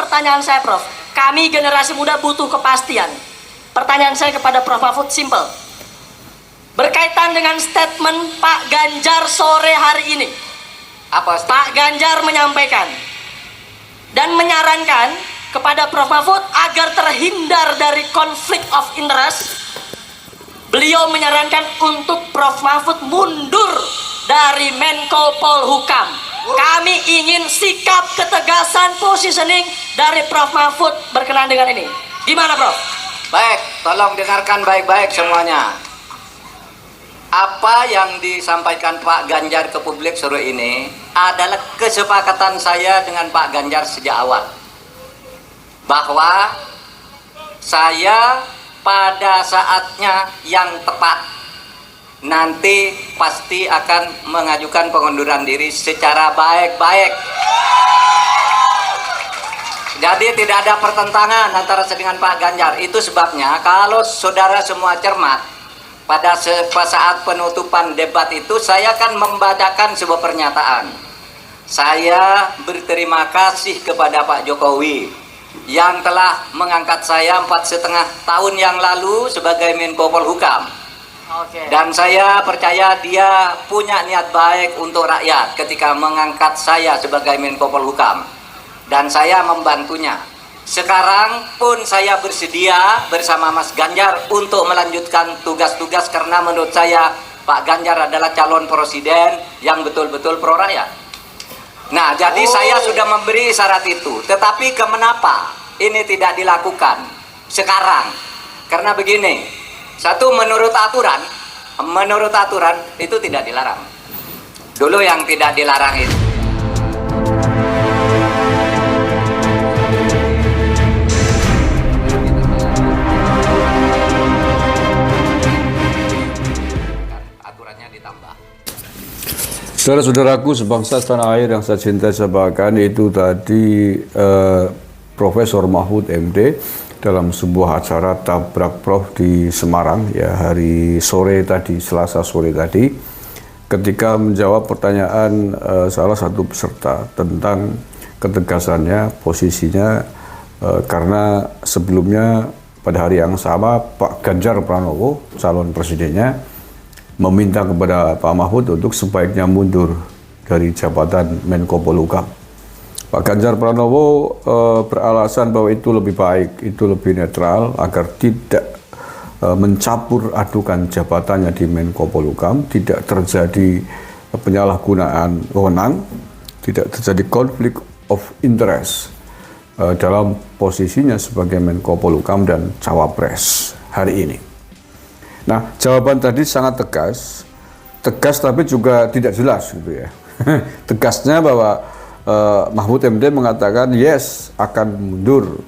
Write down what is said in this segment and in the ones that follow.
pertanyaan saya, Prof. Kami generasi muda butuh kepastian. Pertanyaan saya kepada Prof. Mahfud simple. Berkaitan dengan statement Pak Ganjar sore hari ini. Apa Pak Ganjar menyampaikan dan menyarankan kepada Prof. Mahfud agar terhindar dari konflik of interest. Beliau menyarankan untuk Prof. Mahfud mundur dari Menko Polhukam. Kami ingin sikap ketegasan positioning dari Prof. Mahfud berkenaan dengan ini. Gimana, Prof? Baik, tolong dengarkan baik-baik semuanya. Apa yang disampaikan Pak Ganjar ke publik sore ini adalah kesepakatan saya dengan Pak Ganjar sejak awal. Bahwa saya pada saatnya yang tepat nanti pasti akan mengajukan pengunduran diri secara baik-baik. Jadi tidak ada pertentangan antara saya dengan Pak Ganjar. Itu sebabnya kalau saudara semua cermat, pada saat penutupan debat itu saya akan membacakan sebuah pernyataan. Saya berterima kasih kepada Pak Jokowi yang telah mengangkat saya 4,5 tahun yang lalu sebagai Menko Polhukam. Dan saya percaya dia punya niat baik untuk rakyat ketika mengangkat saya sebagai Menko Polhukam. Dan saya membantunya. Sekarang pun saya bersedia bersama Mas Ganjar untuk melanjutkan tugas-tugas karena menurut saya Pak Ganjar adalah calon presiden yang betul-betul pro rakyat. Nah, jadi saya sudah memberi syarat itu. Tetapi kenapa ini tidak dilakukan sekarang? Karena begini, satu, menurut aturan itu tidak dilarang. Dulu yang tidak dilarang itu aturannya ditambah. Saudara-saudaraku sebangsa tanah air yang saya cintai sebagian itu tadi Profesor Mahfud MD dalam sebuah acara Tabrak Prof di Semarang ya hari sore tadi, Selasa sore tadi, ketika menjawab pertanyaan salah satu peserta tentang ketegasannya, posisinya, karena sebelumnya pada hari yang sama Pak Ganjar Pranowo, calon presidennya, meminta kepada Pak Mahfud untuk sebaiknya mundur dari jabatan Menko Polhukam. Pak Ganjar Pranowo beralasan bahwa itu lebih baik, itu lebih netral agar tidak mencampur adukan jabatannya di Menko Polhukam, tidak terjadi penyalahgunaan wewenang, tidak terjadi konflik of interest dalam posisinya sebagai Menko Polhukam dan Cawapres hari ini. Nah, jawaban tadi sangat tegas tapi juga tidak jelas gitu ya. Tegasnya bahwa Mahfud MD mengatakan yes akan mundur,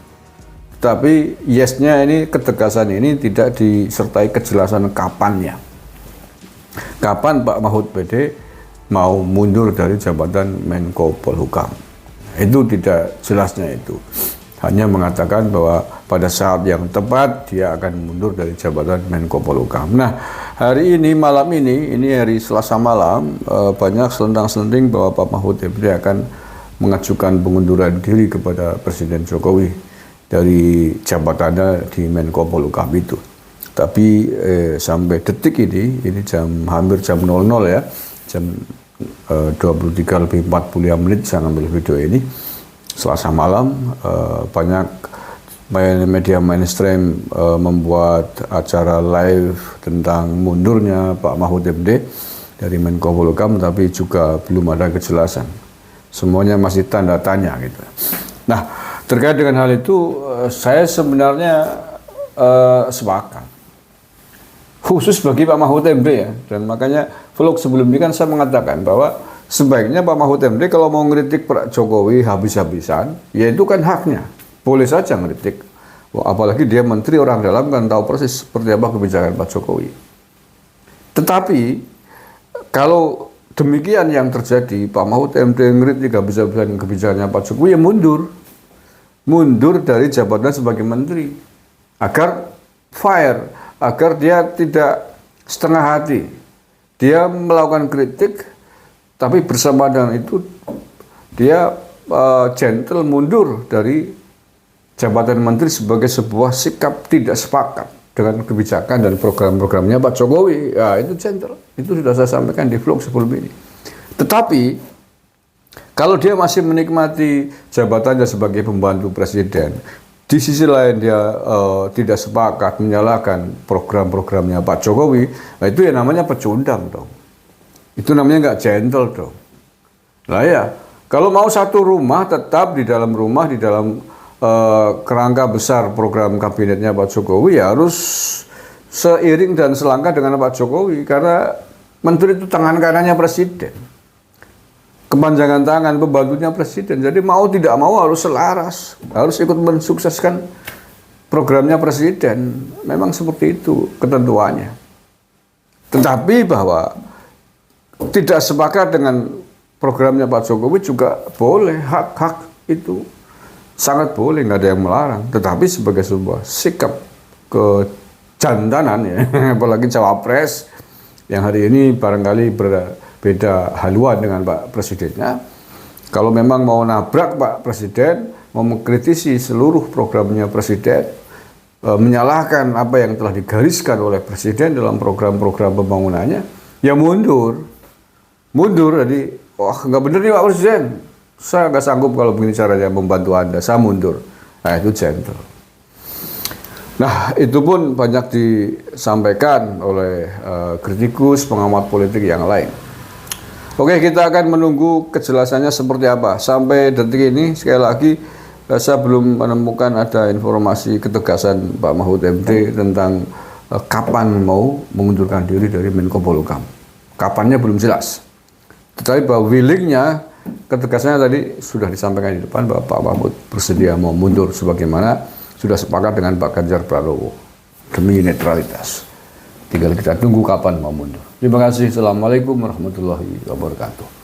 tapi yesnya ini, ketegasan ini tidak disertai kejelasan kapannya. Kapan Pak Mahfud MD mau mundur dari jabatan Menko Polhukam? Itu tidak jelasnya itu. Hanya mengatakan bahwa pada saat yang tepat dia akan mundur dari jabatan Menko Polhukam. Nah, hari ini, malam ini hari Selasa malam, banyak selendang-selending bahwa Pak Mahfud MD akan mengajukan pengunduran diri kepada Presiden Jokowi dari jabatannya di Menko Polhukam itu. Tapi sampai detik ini hampir jam 00 ya, jam 23:45 saya ngambil video ini, Selasa malam, banyak media mainstream membuat acara live tentang mundurnya Pak Mahfud MD dari Menko Polhukam, tapi juga belum ada kejelasan. Semuanya masih tanda tanya gitu. Nah, terkait dengan hal itu, saya sebenarnya sepakat. Khusus bagi Pak Mahfud MD ya, dan makanya vlog sebelum ini kan saya mengatakan bahwa sebaiknya Pak Mahfud MD kalau mau ngeritik Pak Jokowi habis-habisan, ya itu kan haknya. Boleh saja ngeritik. Apalagi dia menteri orang dalam kan tahu persis seperti apa kebijakan Pak Jokowi. Tetapi kalau demikian yang terjadi, Pak Mahfud MD ngeritik habis-habisan kebijakannya Pak Jokowi, ya mundur dari jabatan sebagai menteri agar fair, agar dia tidak setengah hati. Dia melakukan kritik, tapi bersama dengan itu dia gentle mundur dari jabatan menteri sebagai sebuah sikap tidak sepakat dengan kebijakan dan program-programnya Pak Jokowi. Ya, itu gentle. Itu sudah saya sampaikan di vlog sebelum ini. Tetapi kalau dia masih menikmati jabatannya sebagai pembantu presiden, di sisi lain dia tidak sepakat menyalahkan program-programnya Pak Jokowi, nah itu ya namanya pecundang dong. Itu namanya nggak gentle dong. Nah ya, kalau mau satu rumah tetap di dalam rumah, di dalam kerangka besar program kabinetnya Pak Jokowi, ya harus seiring dan selangkah dengan Pak Jokowi, karena menteri itu tangan kanannya presiden, kepanjangan tangan pembantunya presiden. Jadi mau tidak mau harus selaras, harus ikut mensukseskan programnya presiden. Memang seperti itu ketentuannya. Tetapi bahwa tidak sepakat dengan programnya Pak Jokowi juga boleh, hak-hak itu sangat boleh, nggak ada yang melarang. Tetapi sebagai sebuah sikap kejantanan ya, apalagi cawapres yang hari ini barangkali berbeda haluan dengan Pak Presidennya. Kalau memang mau nabrak Pak Presiden, mau mengkritisi seluruh programnya Presiden, menyalahkan apa yang telah digariskan oleh Presiden dalam program-program pembangunannya, ya mundur. Mundur, jadi, wah nggak bener nih Pak Presiden. Saya nggak sanggup kalau begini caranya membantu Anda, saya mundur. Nah itu gentle. Nah itu pun banyak disampaikan oleh kritikus, pengamat politik yang lain. Oke, kita akan menunggu kejelasannya seperti apa. Sampai detik ini sekali lagi saya belum menemukan ada informasi ketegasan Pak Mahfud MD tentang kapan mau mengundurkan diri dari Menko Polhukam. Kapannya belum jelas. Tetapi bahwa willingnya, ketegasannya tadi sudah disampaikan di depan bahwa Pak Mahfud bersedia mau mundur sebagaimana sudah sepakat dengan Pak Ganjar Pranowo demi netralitas. Tinggal kita tunggu kapan mau mundur. Terima kasih. Assalamualaikum warahmatullahi wabarakatuh.